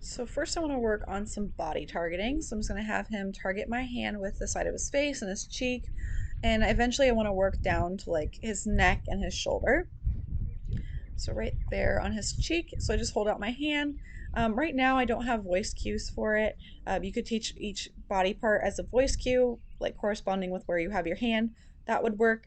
So first I want to work on some body targeting. So I'm just going to have him target my hand with the side of his face and his cheek. And eventually I want to work down to like his neck and his shoulder. So right there on his cheek. So I just hold out my hand. Right now I don't have voice cues for it. You could teach each body part as a voice cue, like corresponding with where you have your hand. That would work.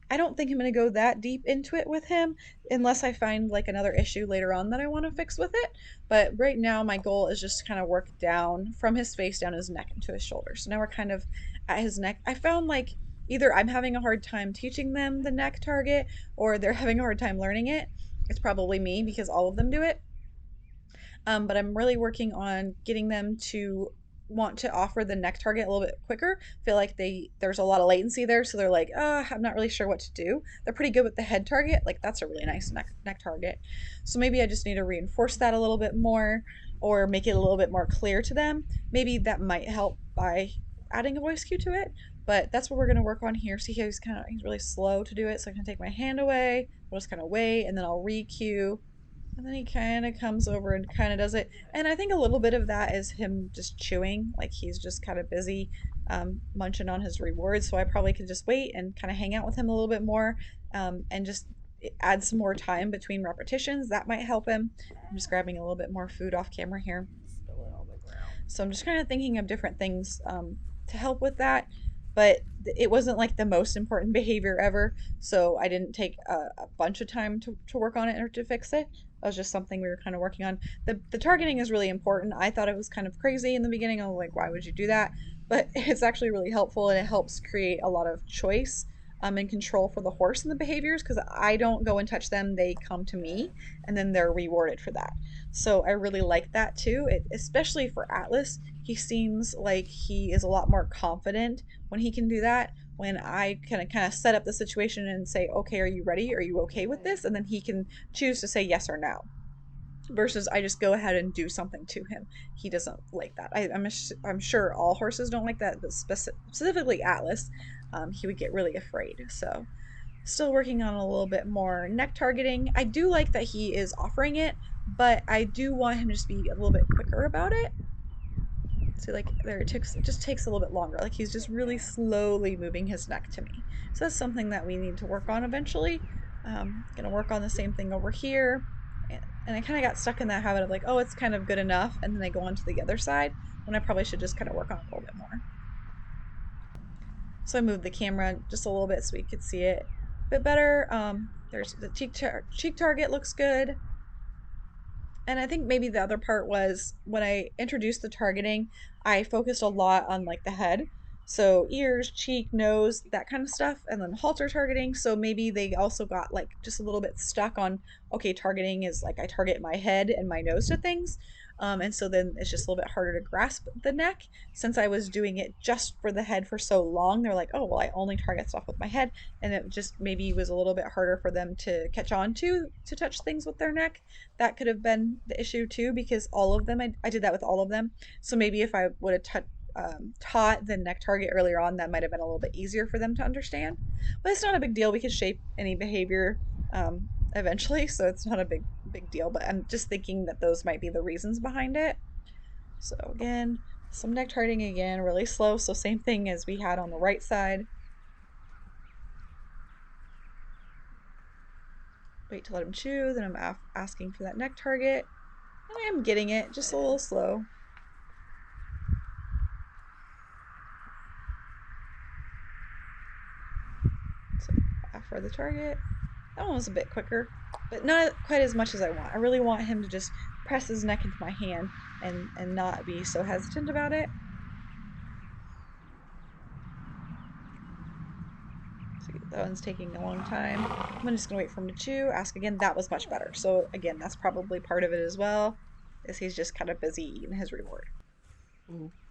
I don't think I'm going to go that deep into it with him unless I find like another issue later on that I want to fix with it. But right now my goal is just to kind of work down from his face down his neck into his shoulders. So now we're kind of at his neck. I found like either I'm having a hard time teaching them the neck target or they're having a hard time learning it. It's probably me because all of them do it. But I'm really working on getting them to want to offer the neck target a little bit quicker. Feel like there's a lot of latency there, so they're like, I'm not really sure what to do. They're pretty good with the head target, like that's a really nice neck target. So maybe I just need to reinforce that a little bit more, or make it a little bit more clear to them. Maybe that might help by adding a voice cue to it. But that's what we're gonna work on here. See how he's really slow to do it. So I can take my hand away. I'll just kind of wait, and then I'll re-cue and then he kind of comes over and kind of does it. And I think a little bit of that is him just chewing, like he's just kind of busy munching on his rewards. So I probably could just wait and kind of hang out with him a little bit more and just add some more time between repetitions. That might help him. I'm just grabbing a little bit more food off camera here. So I'm just kind of thinking of different things to help with that. But it wasn't like the most important behavior ever, so I didn't take a bunch of time to work on it or to fix it. That was just something we were kind of working on. The targeting is really important. I thought it was kind of crazy in the beginning. I was like, why would you do that? But it's actually really helpful and it helps create a lot of choice and control for the horse in the behaviors because I don't go and touch them. They come to me and then they're rewarded for that. So I really like that too, especially for Atlas. He seems like he is a lot more confident when he can do that. When I can kind of set up the situation and say, okay, are you ready? Are you okay with this? And then he can choose to say yes or no. Versus I just go ahead and do something to him. He doesn't like that. I'm sure all horses don't like that, but specifically Atlas, he would get really afraid. So still working on a little bit more neck targeting. I do like that he is offering it, but I do want him to just be a little bit quicker about it. See, like there, it just takes a little bit longer. Like he's just really slowly moving his neck to me. So that's something that we need to work on eventually. Gonna work on the same thing over here. And I kind of got stuck in that habit of like, oh, it's kind of good enough. And then I go on to the other side when I probably should just kind of work on it a little bit more. So I moved the camera just a little bit so we could see it a bit better. There's the cheek target looks good. And I think maybe the other part was when I introduced the targeting, I focused a lot on like the head. So ears, cheek, nose, that kind of stuff, and then halter targeting. So maybe they also got like just a little bit stuck on, okay, targeting is like I target my head and my nose to things. And so then it's just a little bit harder to grasp the neck. Since I was doing it just for the head for so long, they're like, oh, well, I only target stuff with my head. And it just maybe was a little bit harder for them to catch on to touch things with their neck. That could have been the issue too, because all of them, I did that with all of them. So maybe if I would have taught the neck target earlier on, that might have been a little bit easier for them to understand. But it's not a big deal. We could shape any behavior eventually, so it's not a big deal. But I'm just thinking that those might be the reasons behind it. So again, some neck targeting again, really slow. So same thing as we had on the right side. Wait to let him chew, then I'm asking for that neck target. And I am getting it, just a little slow. So for the target, that one was a bit quicker, but not quite as much as I want. I really want him to just press his neck into my hand and not be so hesitant about it. See, that one's taking a long time. I'm just gonna wait for him to chew. Ask again. That was much better. So again, that's probably part of it as well, is he's just kind of busy eating his reward.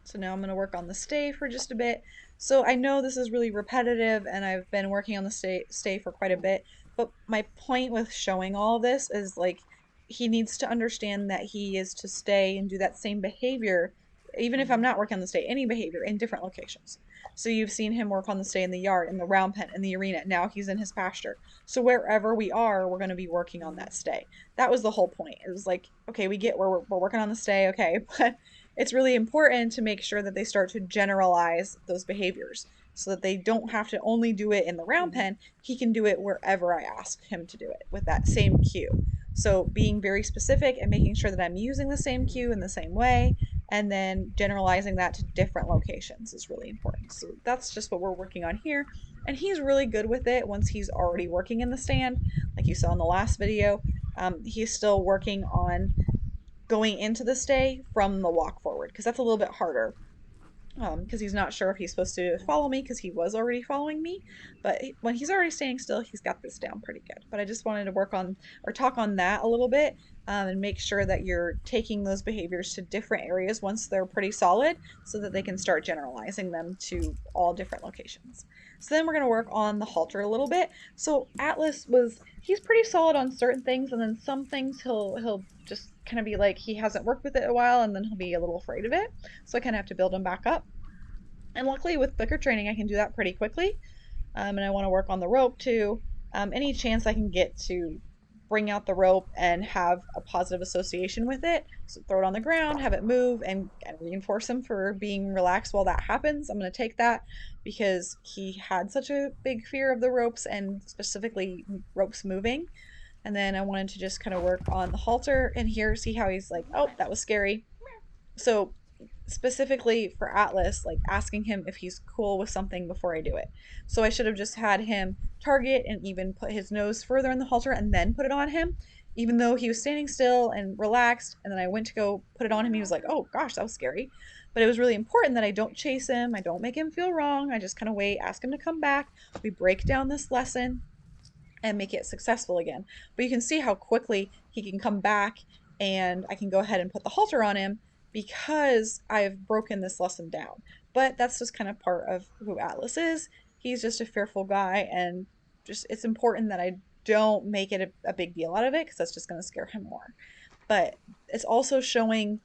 So now I'm going to work on the stay for just a bit. So I know this is really repetitive and I've been working on the stay for quite a bit, but my point with showing all this is like he needs to understand that he is to stay and do that same behavior even if I'm not working on the stay, any behavior in different locations. So you've seen him work on the stay in the yard, in the round pen, in the arena. Now he's in his pasture. So wherever we are, we're going to be working on that stay. That was the whole point. It was like, okay, we get we're working on the stay, okay, but it's really important to make sure that they start to generalize those behaviors so that they don't have to only do it in the round pen. He can do it wherever I ask him to do it with that same cue. So being very specific and making sure that I'm using the same cue in the same way, and then generalizing that to different locations is really important. So that's just what we're working on here. And he's really good with it once he's already working in the stand. Like you saw in the last video, he's still working on going into the stay from the walk forward because that's a little bit harder, because he's not sure if he's supposed to follow me because he was already following me. But when he's already staying still, he's got this down pretty good. But I just wanted to work on or talk on that a little bit, and make sure that you're taking those behaviors to different areas once they're pretty solid so that they can start generalizing them to all different locations. So then we're going to work on the halter a little bit. So Atlas he's pretty solid on certain things, and then some things he'll just kind of be like he hasn't worked with it a while, and then he'll be a little afraid of it. So I kind of have to build him back up. And luckily with clicker training, I can do that pretty quickly. And I want to work on the rope too. Any chance I can get to bring out the rope and have a positive association with it. So throw it on the ground, have it move, and reinforce him for being relaxed while that happens. I'm going to take that because he had such a big fear of the ropes and specifically ropes moving. And then I wanted to just kind of work on the halter and here, see how he's like, oh, that was scary. So specifically for Atlas, like asking him if he's cool with something before I do it. So I should have just had him target and even put his nose further in the halter and then put it on him, even though he was standing still and relaxed. And then I went to go put it on him. He was like, oh gosh, that was scary. But it was really important that I don't chase him. I don't make him feel wrong. I just kind of wait, ask him to come back. We break down this lesson and make it successful again. But you can see how quickly he can come back, and I can go ahead and put the halter on him because I've broken this lesson down. But that's just kind of part of who Atlas is. He's just a fearful guy, and just it's important that I don't make it a big deal out of it because that's just going to scare him more. But it's also showing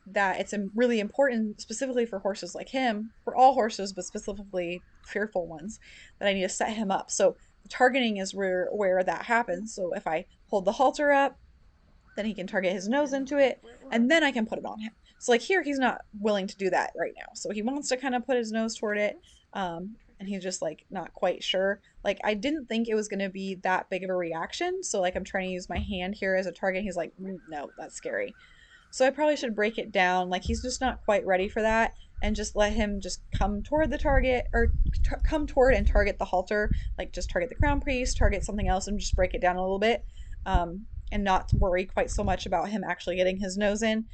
that it's really important, specifically for horses like him, for all horses, but specifically fearful ones, that I need to set him up. So the targeting is where that happens. So if I hold the halter up, then he can target his nose into it, and then I can put it on him. So like here, he's not willing to do that right now. So he wants to kind of put his nose toward it, and he's just like not quite sure. Like I didn't think it was going to be that big of a reaction. So like I'm trying to use my hand here as a target. He's like, no, that's scary. So I probably should break it down. Like he's just not quite ready for that, and just let him just come toward the target, or come toward and target the halter. Like just target the crown priest, target something else, and just break it down a little bit. And not worry quite so much about him actually getting his nose in.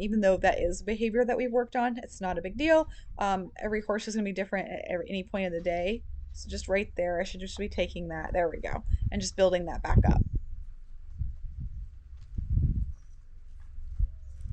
Even though that is behavior that we've worked on, it's not a big deal. Every horse is going to be different at any point of the day. So just right there, I should just be taking that. There we go. And just building that back up.